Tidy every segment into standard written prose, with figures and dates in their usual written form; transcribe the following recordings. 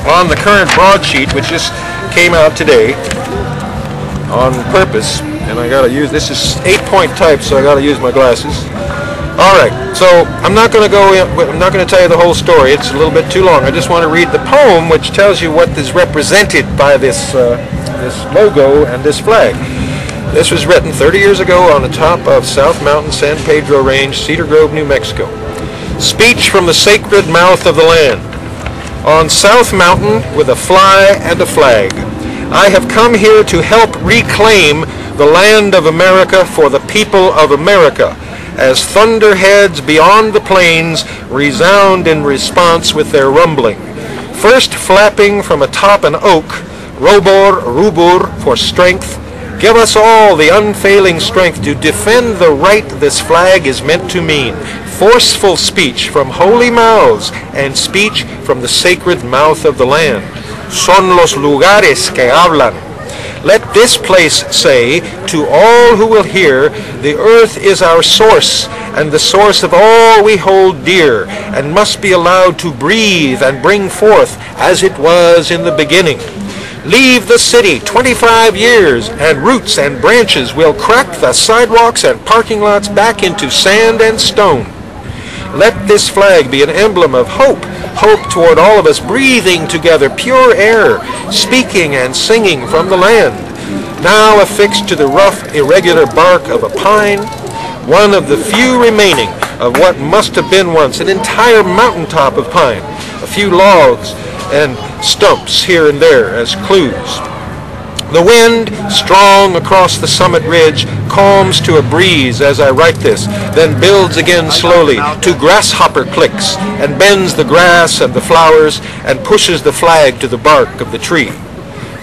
on the current broadsheet, which just came out today on purpose, and I gotta use, this is 8-point type, so I gotta use my glasses. Alright, so I'm not going to go in, I'm not going to tell you the whole story, it's a little bit too long. I just want to read the poem which tells you what is represented by this, this logo and this flag. This was written 30 years ago on the top of South Mountain San Pedro Range, Cedar Grove, New Mexico. Speech from the sacred mouth of the land. On South Mountain with a fly and a flag, I have come here to help reclaim the land of America for the people of America, as thunderheads beyond the plains resound in response with their rumbling. First flapping from atop an oak, robor rubur for strength, give us all the unfailing strength to defend the right this flag is meant to mean. Forceful speech from holy mouths and speech from the sacred mouth of the land. Son los lugares que hablan. Let this place say to all who will hear, the earth is our source and the source of all we hold dear, and must be allowed to breathe and bring forth as it was in the beginning. Leave the city 25 years, and roots and branches will crack the sidewalks and parking lots back into sand and stone. Let this flag be an emblem of hope, hope toward all of us breathing together pure air, speaking and singing from the land. Now affixed to the rough, irregular bark of a pine, one of the few remaining of what must have been once an entire mountaintop of pine, a few logs and stumps here and there as clues. The wind, strong across the summit ridge, calms to a breeze as I write this, then builds again slowly to grasshopper clicks, and bends the grass and the flowers, and pushes the flag to the bark of the tree.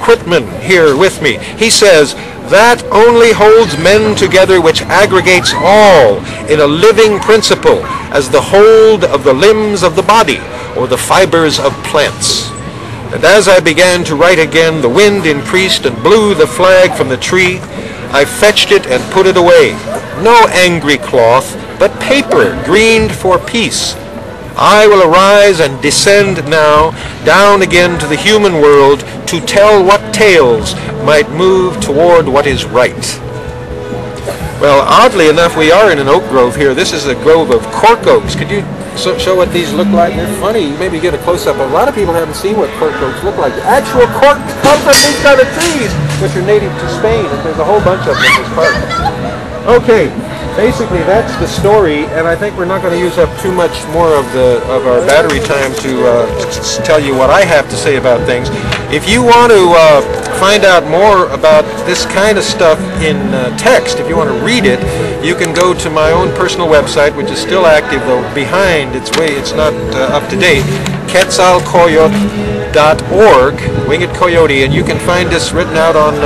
Whitman here with me, he says, that only holds men together which aggregates all in a living principle, as the hold of the limbs of the body, or the fibers of plants. And as I began to write again, the wind increased and blew the flag from the tree. I fetched it and put it away. No angry cloth, but paper greened for peace. I will arise and descend now, down again to the human world, to tell what tales might move toward what is right. Well, oddly enough, we are in an oak grove here. This is a grove of cork oaks. Could you show what these look like? They're funny. Maybe get a close-up. A lot of people haven't seen what cork oaks look like. The actual cork come from these kind of trees, which are native to Spain, and there's a whole bunch of them in this park. Okay, basically that's the story, and I think we're not going to use up too much more of our battery time to tell you what I have to say about things. If you want to find out more about this kind of stuff in text, if you want to read it, you can go to my own personal website, which is still active, though behind its way, it's not up to date, quetzalcoyotl.org, Winged Coyote, and you can find this written out on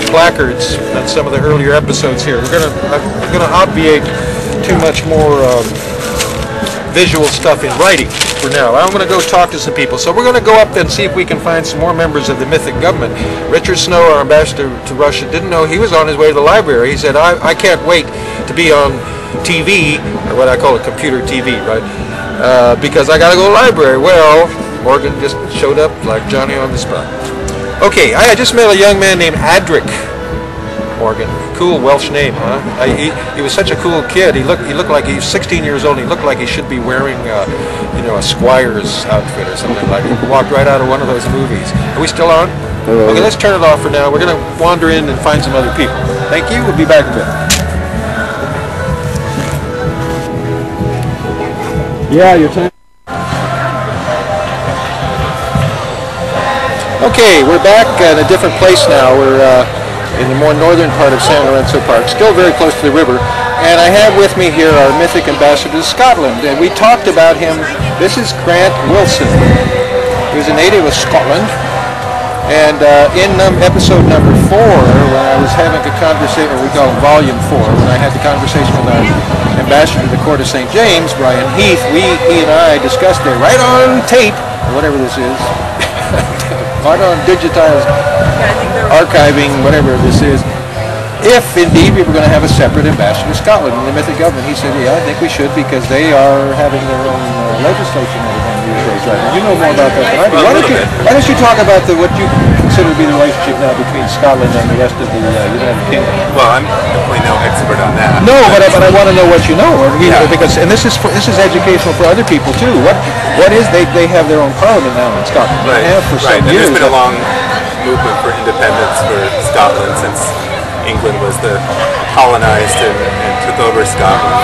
placards on some of the earlier episodes here. I'm gonna obviate too much more visual stuff in writing for now. I'm going to go talk to some people. So we're going to go up and see if we can find some more members of the mythic government. Richard Snow, our ambassador to Russia, didn't know he was on his way to the library. He said, I can't wait to be on TV, or what I call a computer TV, right? Because I got to go to the library. Well, Morgan just showed up like Johnny on the spot. Okay, I just met a young man named Adric Morgan. Cool Welsh name, huh? He was such a cool kid. He looked like he was 16 years old. And he looked like he should be wearing, you know, a squire's outfit or something like that. He walked right out of one of those movies. Are we still on? Okay, let's turn it off for now. We're going to wander in and find some other people. Thank you. We'll be back in a bit. Yeah, your time. Okay, we're back in a different place now. We're in the more northern part of San Lorenzo Park, still very close to the river. And I have with me here our mythic ambassador to Scotland. And we talked about him. This is Grant Wilson. He was a native of Scotland. And in episode number 4, when I was having a conversation, or we call it volume 4, when I had the conversation with our ambassador to the court of St. James, Brian Heath, he and I discussed it right on tape, or whatever this is, right on digitized archiving, whatever this is, if indeed we were going to have a separate ambassador to Scotland in the mythic government. He said, yeah, I think we should, because they are having their own legislation and everything. these days, right? You know more about that than I do. Why don't you talk about what you consider to be the relationship now between Scotland and the rest of the United Kingdom? Well, I'm definitely no expert on that. No, but I want to know what you know, because this is educational for other people too. What is they have their own parliament now in Scotland? Right, they have for some and years. there's been a long movement for independence for Scotland since England was colonized and took over Scotland.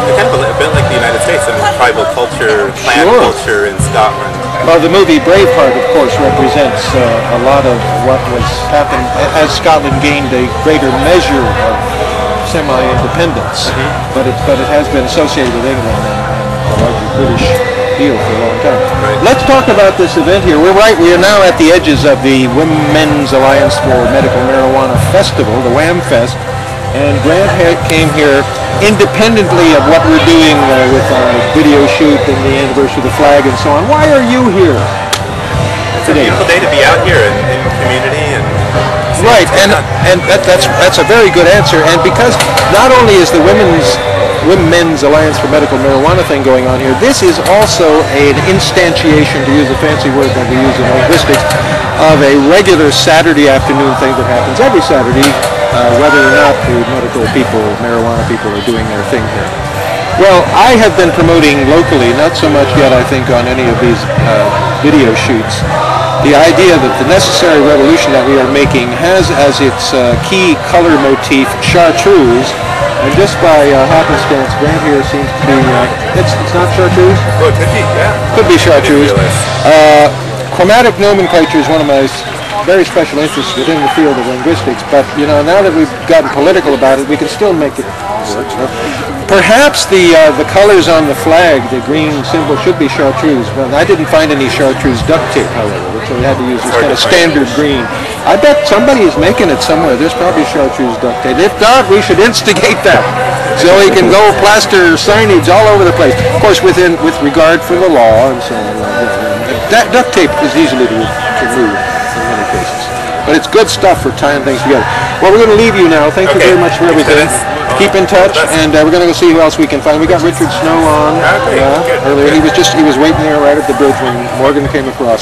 They're kind of a bit like the United States. I mean, tribal culture, clan culture in Scotland. Well, the movie Braveheart, of course, represents a lot of what was happened as Scotland gained a greater measure of semi-independence. But it has been associated with England and the larger British deal for a long time. Right. Let's talk about this event here. We are now at the edges of the Women's Alliance for Medical Marijuana Festival, the WAM Fest, and Grant came here independently of what we're doing with our video shoot and the anniversary of the flag and so on. Why are you here? It's a beautiful day to be out here in community and. Right, and that's a very good answer. And because not only is the Women's Alliance for Medical Marijuana thing going on here, this is also an instantiation, to use a fancy word that we use in linguistics, of a regular Saturday afternoon thing that happens every Saturday, whether or not the marijuana people are doing their thing here. Well, I have been promoting locally, not so much yet I think on any of these video shoots, the idea that the necessary revolution that we are making has as its key color motif chartreuse, and just by happenstance, Grant here seems to be, it's not chartreuse? Oh, it could be, yeah. Could be chartreuse. Chromatic nomenclature is one of my very special interests within the field of linguistics, but now that we've gotten political about it, we can still make it work. Perhaps the colors on the flag, the green symbol, should be chartreuse, but I didn't find any chartreuse duct tape, however, so we had to use this kind of standard green. I bet somebody is making it somewhere. There's probably chartreuse duct tape. If not, we should instigate that, so we can go plaster signage all over the place. Of course, with regard for the law and so on. That duct tape is easily to remove in many cases. But it's good stuff for tying things together. Well, we're going to leave you now. Thank you very much for everything. Keep in touch, and we're going to go see who else we can find. We got Richard Snow on earlier. He was waiting there right at the bridge when Morgan came across.